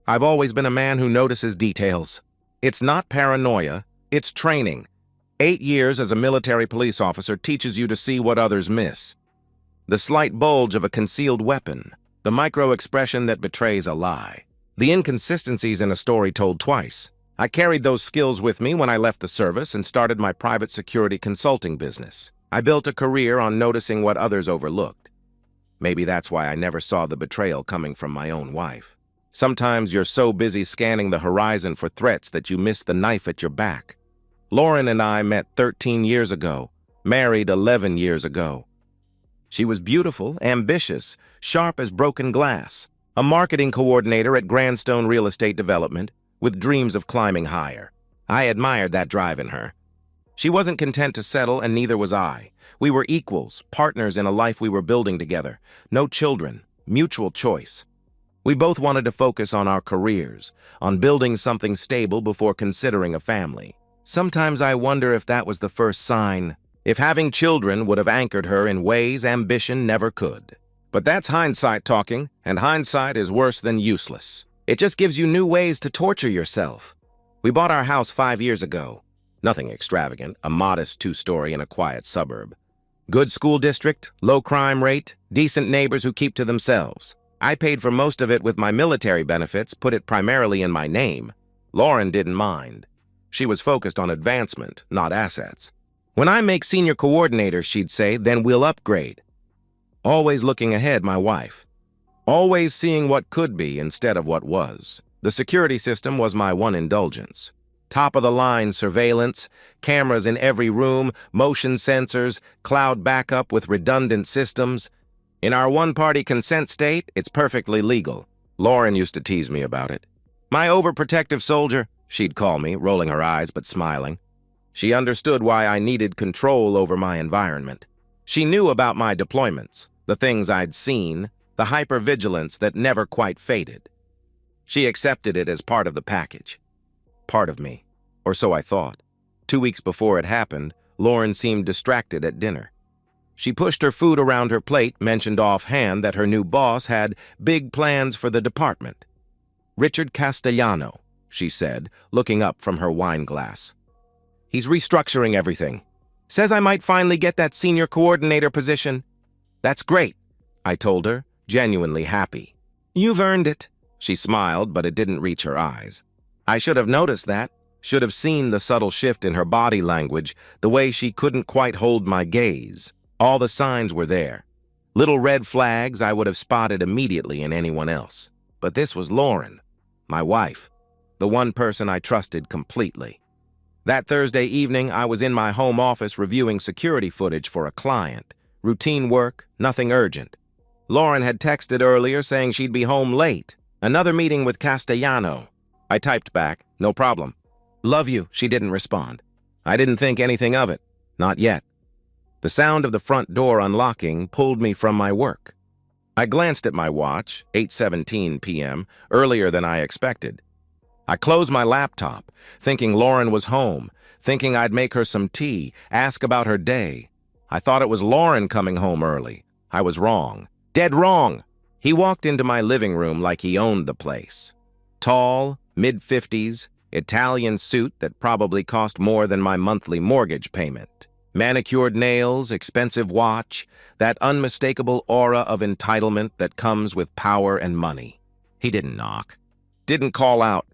I've always been a man who notices details. It's not paranoia, it's training. 8 years as a military police officer teaches you to see what others miss. The slight bulge of a concealed weapon, the micro-expression that betrays a lie, the inconsistencies in a story told twice. I carried those skills with me when I left the service and started my private security consulting business. I built a career on noticing what others overlooked. Maybe that's why I never saw the betrayal coming from my own wife. Sometimes you're so busy scanning the horizon for threats that you miss the knife at your back. Lauren and I met 13 years ago, married 11 years ago. She was beautiful, ambitious, sharp as broken glass, a marketing coordinator at Grandstone Real Estate Development, with dreams of climbing higher. I admired that drive in her. She wasn't content to settle, and neither was I. We were equals, partners in a life we were building together. No children, mutual choice. We both wanted to focus on our careers, on building something stable before considering a family. Sometimes I wonder if that was the first sign, if having children would have anchored her in ways ambition never could. But that's hindsight talking, and hindsight is worse than useless. It just gives you new ways to torture yourself. We bought our house 5 years ago. Nothing extravagant, a modest 2-story in a quiet suburb. Good school district, low crime rate, decent neighbors who keep to themselves. I paid for most of it with my military benefits, put it primarily in my name. Lauren didn't mind. She was focused on advancement, not assets. When I make senior coordinator, she'd say, then we'll upgrade. Always looking ahead, my wife. Always seeing what could be instead of what was. The security system was my one indulgence. Top-of-the-line surveillance, cameras in every room, motion sensors, cloud backup with redundant systems. In our one-party consent state, it's perfectly legal. Lauren used to tease me about it. My overprotective soldier, she'd call me, rolling her eyes but smiling. She understood why I needed control over my environment. She knew about my deployments, the things I'd seen, the hypervigilance that never quite faded. She accepted it as part of the package. Part of me, or so I thought. 2 weeks before it happened, Lauren seemed distracted at dinner. She pushed her food around her plate, mentioned offhand that her new boss had big plans for the department. Richard Castellano, she said, looking up from her wine glass. He's restructuring everything. Says I might finally get that senior coordinator position. That's great, I told her, genuinely happy. You've earned it. She smiled, but it didn't reach her eyes. I should have noticed that, should have seen the subtle shift in her body language, the way she couldn't quite hold my gaze. All the signs were there. Little red flags I would have spotted immediately in anyone else. But this was Lauren, my wife, the one person I trusted completely. That Thursday evening, I was in my home office reviewing security footage for a client. Routine work, nothing urgent. Lauren had texted earlier saying she'd be home late. Another meeting with Castellano. I typed back, no problem. Love you, she didn't respond. I didn't think anything of it. Not yet. The sound of the front door unlocking pulled me from my work. I glanced at my watch, 8:17 p.m., earlier than I expected. I closed my laptop, thinking Lauren was home, thinking I'd make her some tea, ask about her day. I thought it was Lauren coming home early. I was wrong. Dead wrong. He walked into my living room like he owned the place. Tall, mid-50s, Italian suit that probably cost more than my monthly mortgage payment. Manicured nails, expensive watch, that unmistakable aura of entitlement that comes with power and money. He didn't knock. Didn't call out.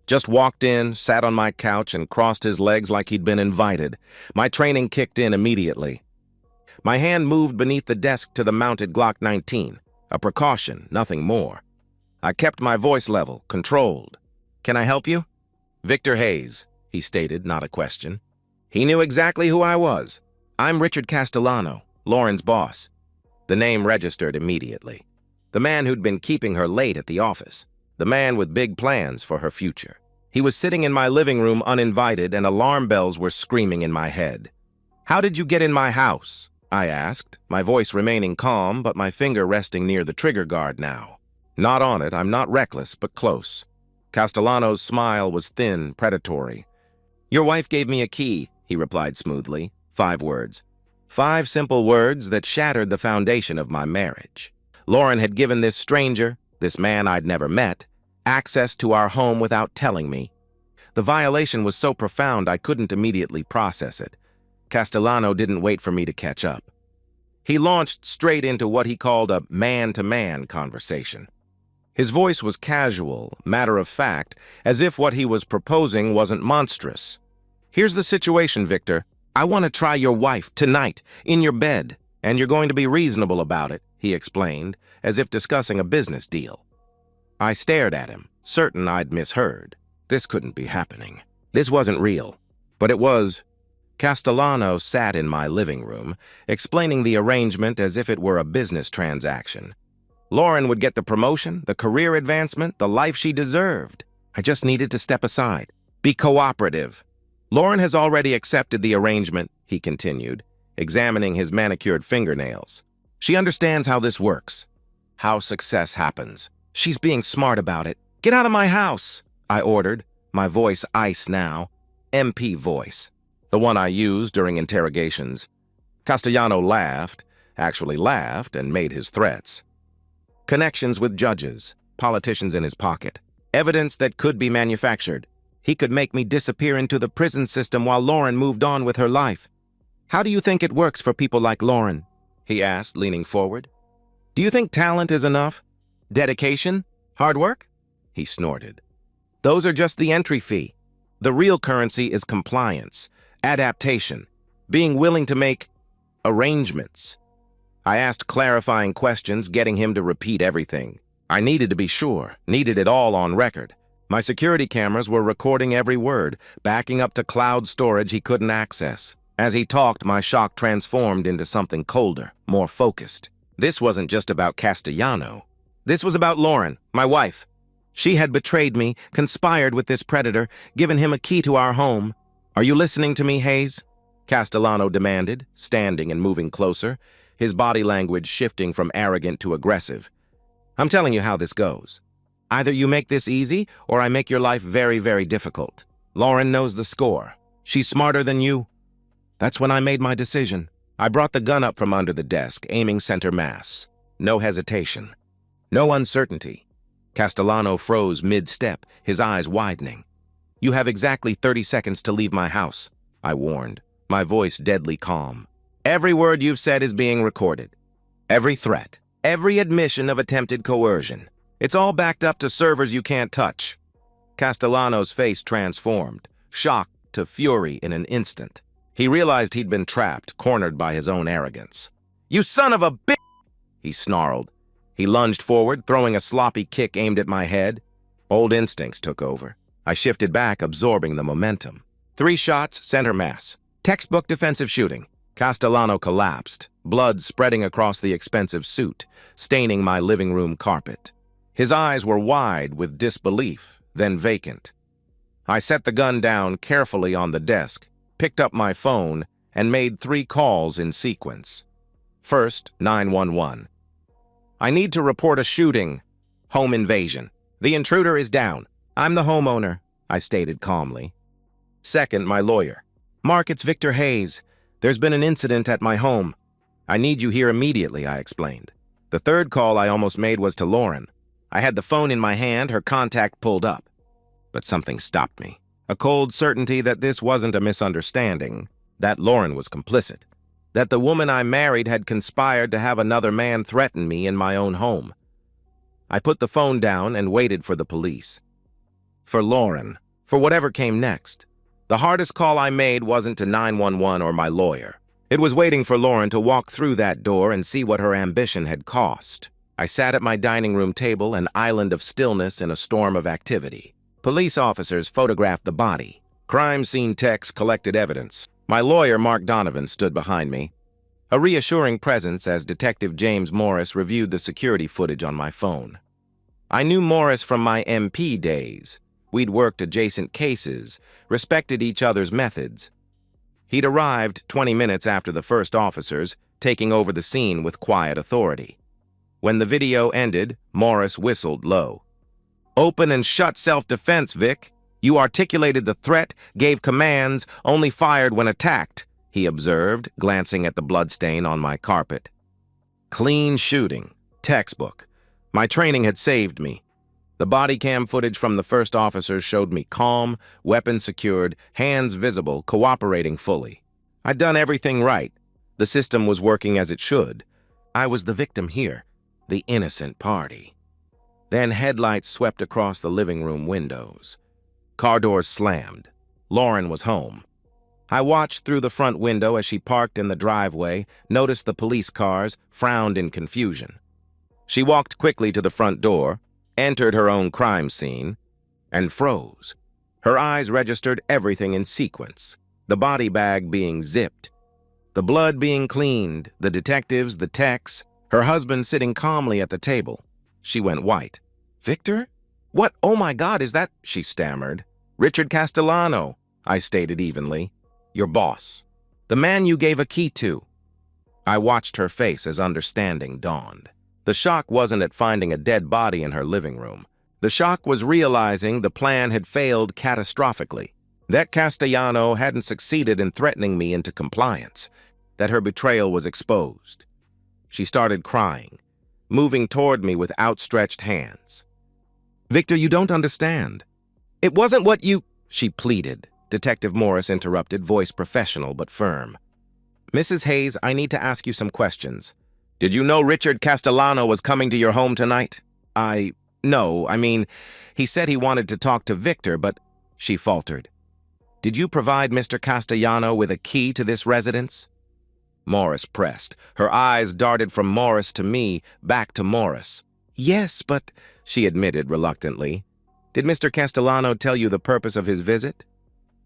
Just walked in, sat on my couch, and crossed his legs like he'd been invited. My training kicked in immediately. My hand moved beneath the desk to the mounted Glock 19. A precaution, nothing more. I kept my voice level, controlled. Can I help you? Victor Hayes, he stated, not a question. He knew exactly who I was. I'm Richard Castellano, Lauren's boss. The name registered immediately. The man who'd been keeping her late at the office. The man with big plans for her future. He was sitting in my living room uninvited, and alarm bells were screaming in my head. How did you get in my house? I asked, my voice remaining calm, but my finger resting near the trigger guard now. Not on it, I'm not reckless, but close. Castellano's smile was thin, predatory. Your wife gave me a key, he replied smoothly. 5 words. 5 simple words that shattered the foundation of my marriage. Lauren had given this stranger, this man I'd never met, access to our home without telling me. The violation was so profound I couldn't immediately process it. Castellano didn't wait for me to catch up. He launched straight into what he called a man-to-man conversation. His voice was casual, matter-of-fact, as if what he was proposing wasn't monstrous. "Here's the situation, Victor. I want to try your wife tonight, in your bed, and you're going to be reasonable about it," he explained, as if discussing a business deal. I stared at him, certain I'd misheard. This couldn't be happening. This wasn't real. But it was. Castellano sat in my living room, explaining the arrangement as if it were a business transaction. Lauren would get the promotion, the career advancement, the life she deserved. I just needed to step aside, be cooperative. Lauren has already accepted the arrangement, he continued, examining his manicured fingernails. She understands how this works, how success happens. She's being smart about it. "Get out of my house," I ordered, my voice ice now, MP voice, the one I used during interrogations. Castellano laughed, actually laughed, and made his threats. Connections with judges, politicians in his pocket, evidence that could be manufactured. He could make me disappear into the prison system while Lauren moved on with her life. "How do you think it works for people like Lauren?" he asked, leaning forward. "Do you think talent is enough? Dedication? Hard work?" He snorted. "Those are just the entry fee. The real currency is compliance, adaptation, being willing to make arrangements." I asked clarifying questions, getting him to repeat everything. I needed to be sure, needed it all on record. My security cameras were recording every word, backing up to cloud storage he couldn't access. As he talked, my shock transformed into something colder, more focused. This wasn't just about Castellano. This was about Lauren, my wife. She had betrayed me, conspired with this predator, given him a key to our home. "Are you listening to me, Hayes?" Castellano demanded, standing and moving closer, his body language shifting from arrogant to aggressive. "I'm telling you how this goes. Either you make this easy, or I make your life very, very difficult. Lauren knows the score. She's smarter than you." That's when I made my decision. I brought the gun up from under the desk, aiming center mass. No hesitation. No uncertainty. Castellano froze mid-step, his eyes widening. "You have exactly 30 seconds to leave my house," I warned, my voice deadly calm. "Every word you've said is being recorded. Every threat, every admission of attempted coercion. It's all backed up to servers you can't touch." Castellano's face transformed, shock to fury in an instant. He realized he'd been trapped, cornered by his own arrogance. "You son of a bitch!" he snarled. He lunged forward, throwing a sloppy kick aimed at my head. Old instincts took over. I shifted back, absorbing the momentum. 3 shots, center mass. Textbook defensive shooting. Castellano collapsed, blood spreading across the expensive suit, staining my living room carpet. His eyes were wide with disbelief, then vacant. I set the gun down carefully on the desk, picked up my phone, and made 3 calls in sequence. First, 911. "I need to report a shooting. Home invasion. The intruder is down. I'm the homeowner," I stated calmly. Second, my lawyer. "Mark, it's Victor Hayes. There's been an incident at my home. I need you here immediately," I explained. The third call I almost made was to Lauren. I had the phone in my hand, her contact pulled up. But something stopped me. A cold certainty that this wasn't a misunderstanding, that Lauren was complicit, that the woman I married had conspired to have another man threaten me in my own home. I put the phone down and waited for the police. For Lauren, for whatever came next. The hardest call I made wasn't to 911 or my lawyer. It was waiting for Lauren to walk through that door and see what her ambition had cost. I sat at my dining room table, an island of stillness in a storm of activity. Police officers photographed the body. Crime scene techs collected evidence. My lawyer, Mark Donovan, stood behind me, a reassuring presence as Detective James Morris reviewed the security footage on my phone. I knew Morris from my MP days. We'd worked adjacent cases, respected each other's methods. He'd arrived 20 minutes after the first officers, taking over the scene with quiet authority. When the video ended, Morris whistled low. "Open and shut self-defense, Vic. You articulated the threat, gave commands, only fired when attacked," he observed, glancing at the bloodstain on my carpet. Clean shooting. Textbook. My training had saved me. The body cam footage from the first officers showed me calm, weapon secured, hands visible, cooperating fully. I'd done everything right. The system was working as it should. I was the victim here, the innocent party. Then headlights swept across the living room windows. Car doors slammed. Lauren was home. I watched through the front window as she parked in the driveway, noticed the police cars, frowned in confusion. She walked quickly to the front door, entered her own crime scene, and froze. Her eyes registered everything in sequence, the body bag being zipped, the blood being cleaned, the detectives, the techs, her husband sitting calmly at the table. She went white. "Victor? What? Oh my God, is that?" she stammered. "Richard Castellano," I stated evenly. "Your boss. The man you gave a key to." I watched her face as understanding dawned. The shock wasn't at finding a dead body in her living room. The shock was realizing the plan had failed catastrophically, that Castellano hadn't succeeded in threatening me into compliance, that her betrayal was exposed. She started crying, moving toward me with outstretched hands. "Victor, you don't understand. It wasn't what you—" she pleaded. Detective Morris interrupted, voice professional but firm. "Mrs. Hayes, I need to ask you some questions. Did you know Richard Castellano was coming to your home tonight?" No, I mean, he said he wanted to talk to Victor, but..." she faltered. "Did you provide Mr. Castellano with a key to this residence?" Morris pressed. Her eyes darted from Morris to me, back to Morris. "Yes, but..." she admitted reluctantly. "Did Mr. Castellano tell you the purpose of his visit?"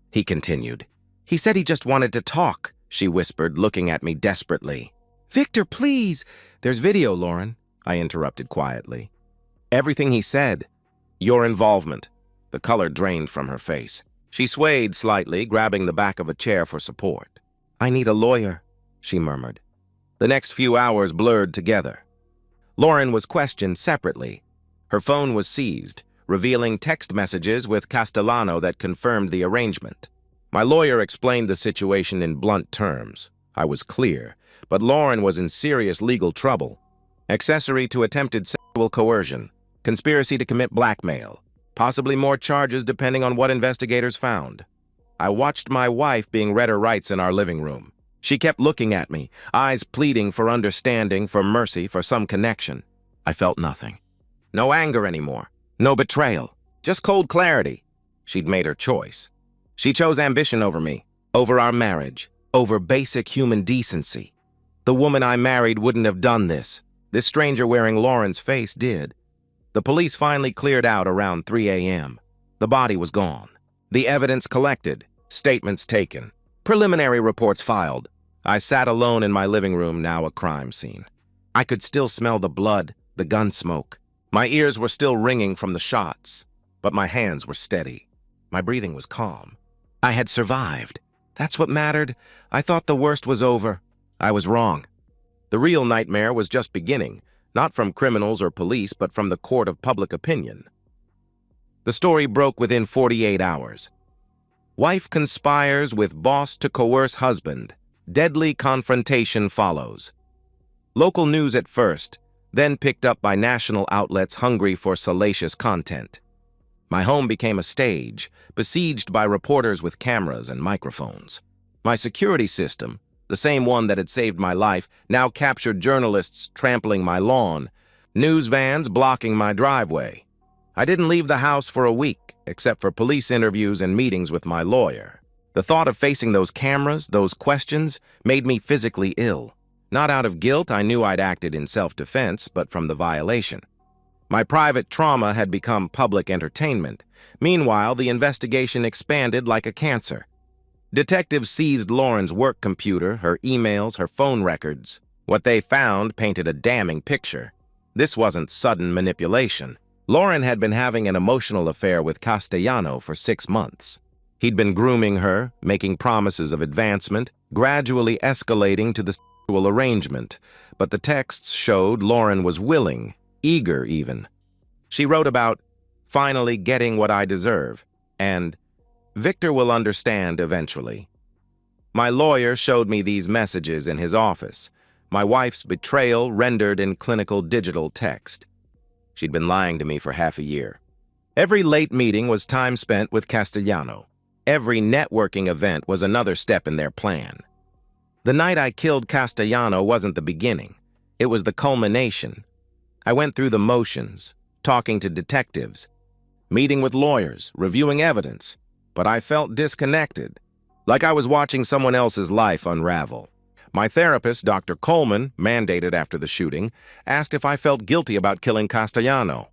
He continued. "He said he just wanted to talk," she whispered, looking at me desperately. "Victor, please!" "There's video, Lauren," I interrupted quietly. "Everything he said. Your involvement." The color drained from her face. She swayed slightly, grabbing the back of a chair for support. "I need a lawyer," she murmured. The next few hours blurred together. Lauren was questioned separately. Her phone was seized, revealing text messages with Castellano that confirmed the arrangement. My lawyer explained the situation in blunt terms. I was clear, but Lauren was in serious legal trouble. Accessory to attempted sexual coercion, conspiracy to commit blackmail, possibly more charges depending on what investigators found. I watched my wife being read her rights in our living room. She kept looking at me, eyes pleading for understanding, for mercy, for some connection. I felt nothing. No anger anymore. No betrayal. Just cold clarity. She'd made her choice. She chose ambition over me, over our marriage, over basic human decency. The woman I married wouldn't have done this. This stranger wearing Lauren's face did. The police finally cleared out around 3 a.m. The body was gone. The evidence collected, statements taken, preliminary reports filed. I sat alone in my living room, now a crime scene. I could still smell the blood, the gun smoke. My ears were still ringing from the shots, but my hands were steady. My breathing was calm. I had survived. That's what mattered. I thought the worst was over. I was wrong. The real nightmare was just beginning, not from criminals or police, but from the court of public opinion. The story broke within 48 hours. Wife conspires with boss to coerce husband. Deadly confrontation follows. Local news at first, then picked up by national outlets hungry for salacious content. My home became a stage, besieged by reporters with cameras and microphones. My security system, the same one that had saved my life, now captured journalists trampling my lawn, news vans blocking my driveway. I didn't leave the house for a week, except for police interviews and meetings with my lawyer. The thought of facing those cameras, those questions, made me physically ill. Not out of guilt, I knew I'd acted in self-defense, but from the violation. My private trauma had become public entertainment. Meanwhile, the investigation expanded like a cancer. Detectives seized Lauren's work computer, her emails, her phone records. What they found painted a damning picture. This wasn't sudden manipulation. Lauren had been having an emotional affair with Castellano for 6 months. He'd been grooming her, making promises of advancement, gradually escalating to the sexual arrangement, but the texts showed Lauren was willing, eager even. She wrote about finally getting what I deserve, and Victor will understand eventually. My lawyer showed me these messages in his office, my wife's betrayal rendered in clinical digital text. She'd been lying to me for half a year. Every late meeting was time spent with Castellano. Every networking event was another step in their plan. The night I killed Castellano wasn't the beginning. It was the culmination. I went through the motions, talking to detectives, meeting with lawyers, reviewing evidence, but I felt disconnected, like I was watching someone else's life unravel. My therapist, Dr. Coleman, mandated after the shooting, asked if I felt guilty about killing Castellano.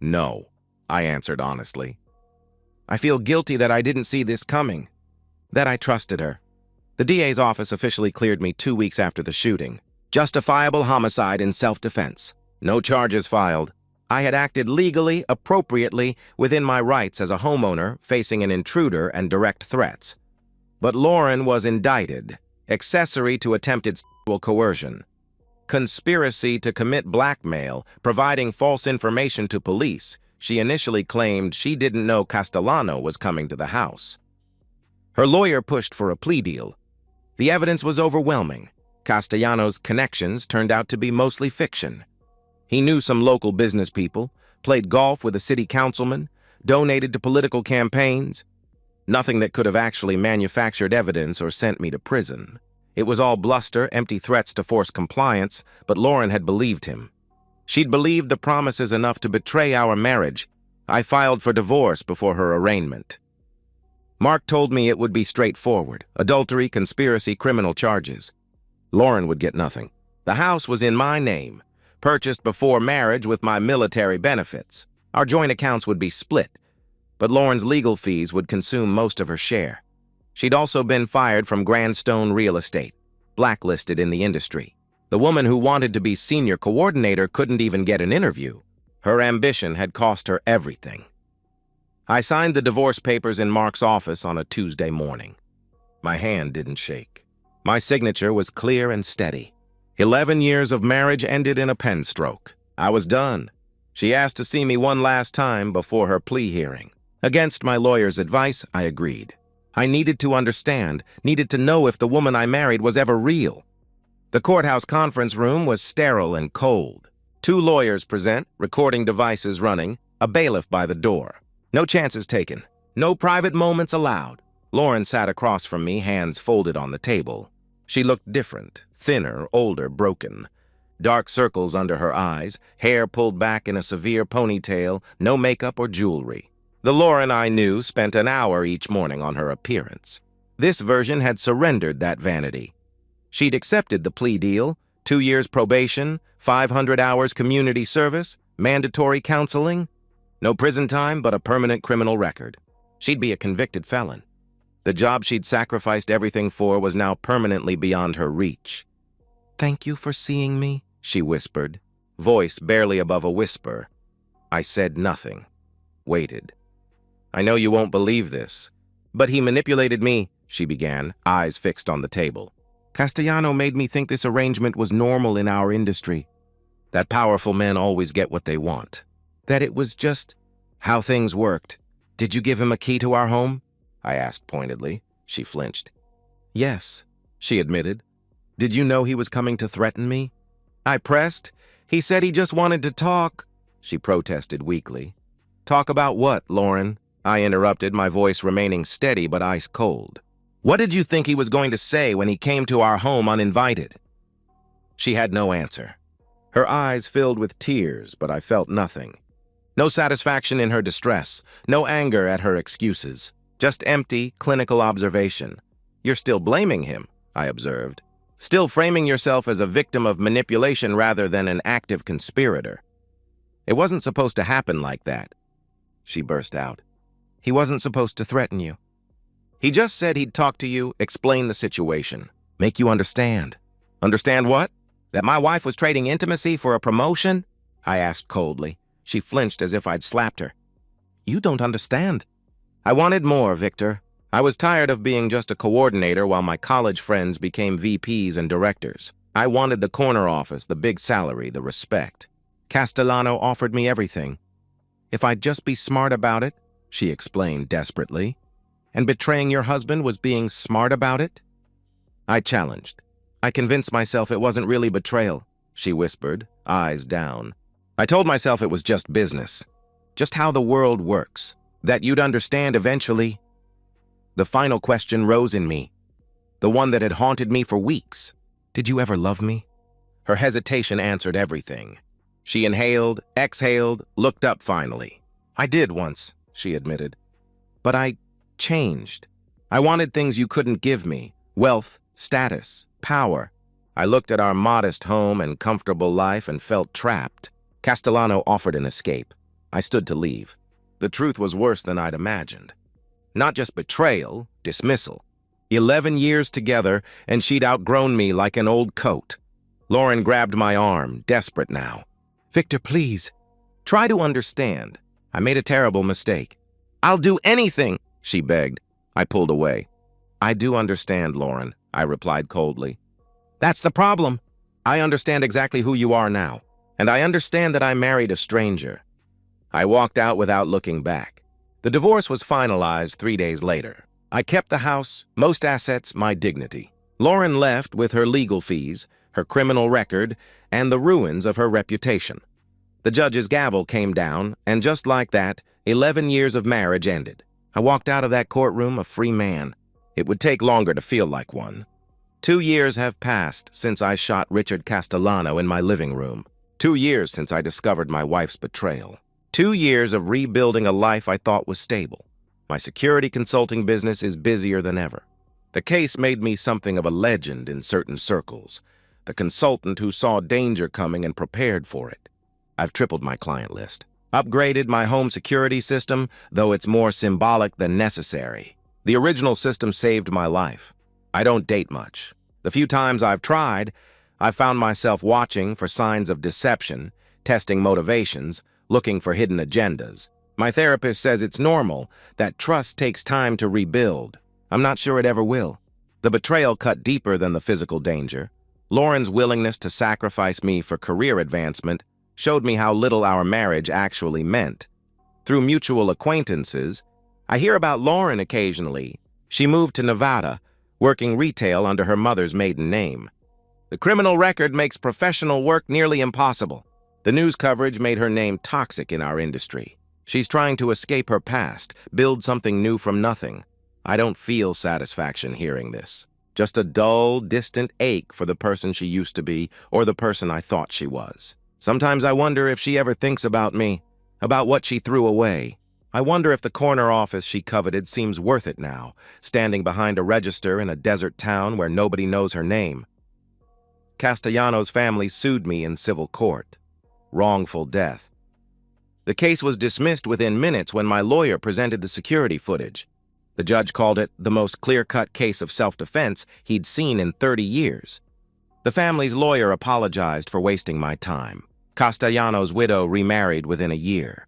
No, I answered honestly. I feel guilty that I didn't see this coming, that I trusted her. The DA's office officially cleared me 2 weeks after the shooting. Justifiable homicide in self-defense. No charges filed. I had acted legally, appropriately, within my rights as a homeowner facing an intruder and direct threats. But Lauren was indicted. Accessory to attempted sexual coercion. Conspiracy to commit blackmail, providing false information to police. She initially claimed she didn't know Castellano was coming to the house. Her lawyer pushed for a plea deal. The evidence was overwhelming. Castellano's connections turned out to be mostly fiction. He knew some local business people, played golf with a city councilman, donated to political campaigns. Nothing that could have actually manufactured evidence or sent me to prison. It was all bluster, empty threats to force compliance, but Lauren had believed him. She'd believed the promises enough to betray our marriage. I filed for divorce before her arraignment. Mark told me it would be straightforward. Adultery, conspiracy, criminal charges. Lauren would get nothing. The house was in my name, purchased before marriage with my military benefits. Our joint accounts would be split, but Lauren's legal fees would consume most of her share. She'd also been fired from Grandstone Real Estate, blacklisted in the industry. The woman who wanted to be senior coordinator couldn't even get an interview. Her ambition had cost her everything. I signed the divorce papers in Mark's office on a Tuesday morning. My hand didn't shake. My signature was clear and steady. 11 years of marriage ended in a pen stroke. I was done. She asked to see me one last time before her plea hearing. Against my lawyer's advice, I agreed. I needed to understand, needed to know if the woman I married was ever real. The courthouse conference room was sterile and cold. 2 lawyers present, recording devices running, a bailiff by the door. No chances taken. No private moments allowed. Lauren sat across from me, hands folded on the table. She looked different, thinner, older, broken. Dark circles under her eyes, hair pulled back in a severe ponytail, no makeup or jewelry. The Lauren I knew spent an hour each morning on her appearance. This version had surrendered that vanity. She'd accepted the plea deal, 2 years probation, 500 hours community service, mandatory counseling. No prison time, but a permanent criminal record. She'd be a convicted felon. The job she'd sacrificed everything for was now permanently beyond her reach. "Thank you for seeing me," she whispered, voice barely above a whisper. I said nothing, waited. "I know you won't believe this, but he manipulated me," she began, eyes fixed on the table. "Castellano made me think this arrangement was normal in our industry, that powerful men always get what they want, that it was just how things worked. Did you give him a key to our home?" I asked pointedly. She flinched. "Yes," she admitted. "Did you know he was coming to threaten me?" I pressed. "He said he just wanted to talk," she protested weakly. "Talk about what, Lauren?" I interrupted, my voice remaining steady but ice cold. "What did you think he was going to say when he came to our home uninvited?" She had no answer. Her eyes filled with tears, but I felt nothing. No satisfaction in her distress, no anger at her excuses. Just empty, clinical observation. "You're still blaming him," I observed. "Still framing yourself as a victim of manipulation rather than an active conspirator. It wasn't supposed to happen like that," she burst out. "He wasn't supposed to threaten you. He just said he'd talk to you, explain the situation, make you understand." "Understand what? That my wife was trading intimacy for a promotion?" I asked coldly. She flinched as if I'd slapped her. "You don't understand." "I wanted more, Victor. I was tired of being just a coordinator while my college friends became VPs and directors. I wanted the corner office, the big salary, the respect. Castellano offered me everything. If I'd just be smart about it," she explained desperately. "And betraying your husband was being smart about it?" I challenged. "I convinced myself it wasn't really betrayal," she whispered, eyes down. "I told myself it was just business. just how the world works, that you'd understand eventually. The final question rose in me, the one that had haunted me for weeks. Did you ever love me? Her hesitation answered everything. She inhaled, exhaled, looked up finally. I did once, she admitted. But I changed. I wanted things you couldn't give me: wealth, status, power. I looked at our modest home and comfortable life and felt trapped. Castellano offered an escape. I stood to leave. The truth was worse than I'd imagined. Not just betrayal, dismissal. 11 years together, and she'd outgrown me like an old coat. Lauren grabbed my arm, desperate now. Victor, please. Try to understand. I made a terrible mistake. I'll do anything, she begged. I pulled away. I do understand, Lauren, I replied coldly. That's the problem. I understand exactly who you are now, and I understand that I married a stranger. I walked out without looking back. The divorce was finalized 3 days later. I kept the house, most assets, my dignity. Lauren left with her legal fees, her criminal record, and the ruins of her reputation. The judge's gavel came down, and just like that, 11 years of marriage ended. I walked out of that courtroom a free man. It would take longer to feel like one. 2 years have passed since I shot Richard Castellano in my living room. 2 years since I discovered my wife's betrayal. 2 years of rebuilding a life I thought was stable. My security consulting business is busier than ever. The case made me something of a legend in certain circles, the consultant who saw danger coming and prepared for it. I've tripled my client list, upgraded my home security system, though it's more symbolic than necessary. The original system saved my life. I don't date much. The few times I've tried, I've found myself watching for signs of deception, testing motivations, looking for hidden agendas. My therapist says it's normal, that trust takes time to rebuild. I'm not sure it ever will. The betrayal cut deeper than the physical danger. Lauren's willingness to sacrifice me for career advancement showed me how little our marriage actually meant. Through mutual acquaintances, I hear about Lauren occasionally. She moved to Nevada, working retail under her mother's maiden name. The criminal record makes professional work nearly impossible. The news coverage made her name toxic in our industry. She's trying to escape her past, build something new from nothing. I don't feel satisfaction hearing this. Just a dull, distant ache for the person she used to be or the person I thought she was. Sometimes I wonder if she ever thinks about me, about what she threw away. I wonder if the corner office she coveted seems worth it now, standing behind a register in a desert town where nobody knows her name. Castellano's family sued me in civil court. Wrongful death. The case was dismissed within minutes when my lawyer presented the security footage. The judge called it the most clear-cut case of self-defense he'd seen in 30 years. The family's lawyer apologized for wasting my time. Castellano's widow remarried within a year.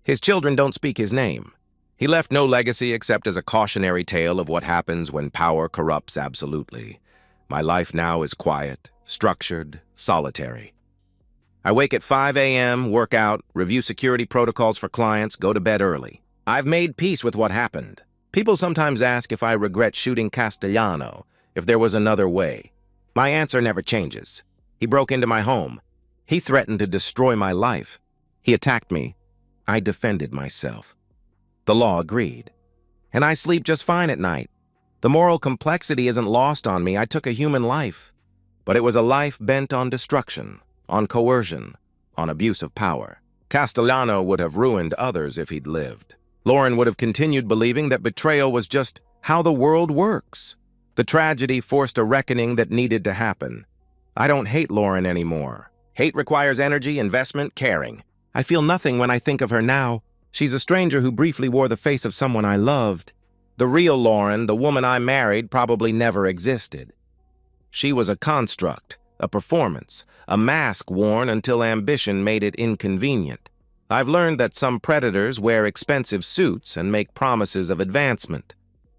His children don't speak his name. He left no legacy except as a cautionary tale of what happens when power corrupts absolutely. My life now is quiet, structured, solitary. I wake at 5 a.m., work out, review security protocols for clients, go to bed early. I've made peace with what happened. People sometimes ask if I regret shooting Castellano, if there was another way. My answer never changes. He broke into my home. He threatened to destroy my life. He attacked me. I defended myself. The law agreed. And I sleep just fine at night. The moral complexity isn't lost on me. I took a human life. But it was a life bent on destruction, on coercion, on abuse of power. Castellano would have ruined others if he'd lived. Lauren would have continued believing that betrayal was just how the world works. The tragedy forced a reckoning that needed to happen. I don't hate Lauren anymore. Hate requires energy, investment, caring. I feel nothing when I think of her now. She's a stranger who briefly wore the face of someone I loved. The real Lauren, the woman I married, probably never existed. She was a construct, a performance, a mask worn until ambition made it inconvenient. I've learned that some predators wear expensive suits and make promises of advancement.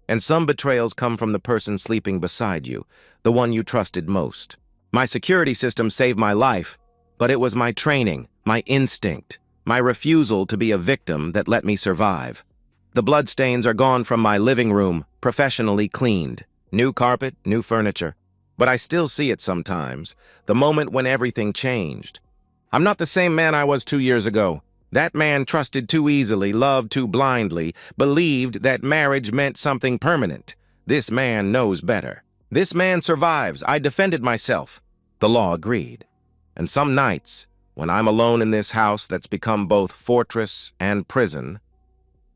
And some betrayals come from the person sleeping beside you, the one you trusted most. My security system saved my life, but it was my training, my instinct, my refusal to be a victim that let me survive. The bloodstains are gone from my living room, professionally cleaned. New carpet, new furniture. But I still see it sometimes, the moment when everything changed. I'm not the same man I was 2 years ago. That man trusted too easily, loved too blindly, believed that marriage meant something permanent. This man knows better. This man survives. I defended myself. The law agreed. And some nights, when I'm alone in this house that's become both fortress and prison,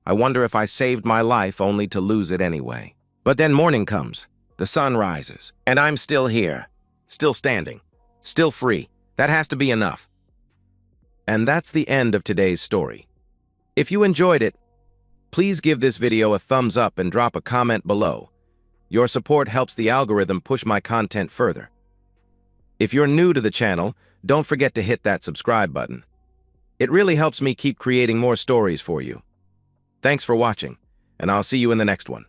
I wonder if I saved my life only to lose it anyway. But then morning comes, the sun rises, and I'm still here, still standing, still free. That has to be enough. And that's the end of today's story. If you enjoyed it, please give this video a thumbs up and drop a comment below. Your support helps the algorithm push my content further. If you're new to the channel, don't forget to hit that subscribe button. It really helps me keep creating more stories for you. Thanks for watching, and I'll see you in the next one.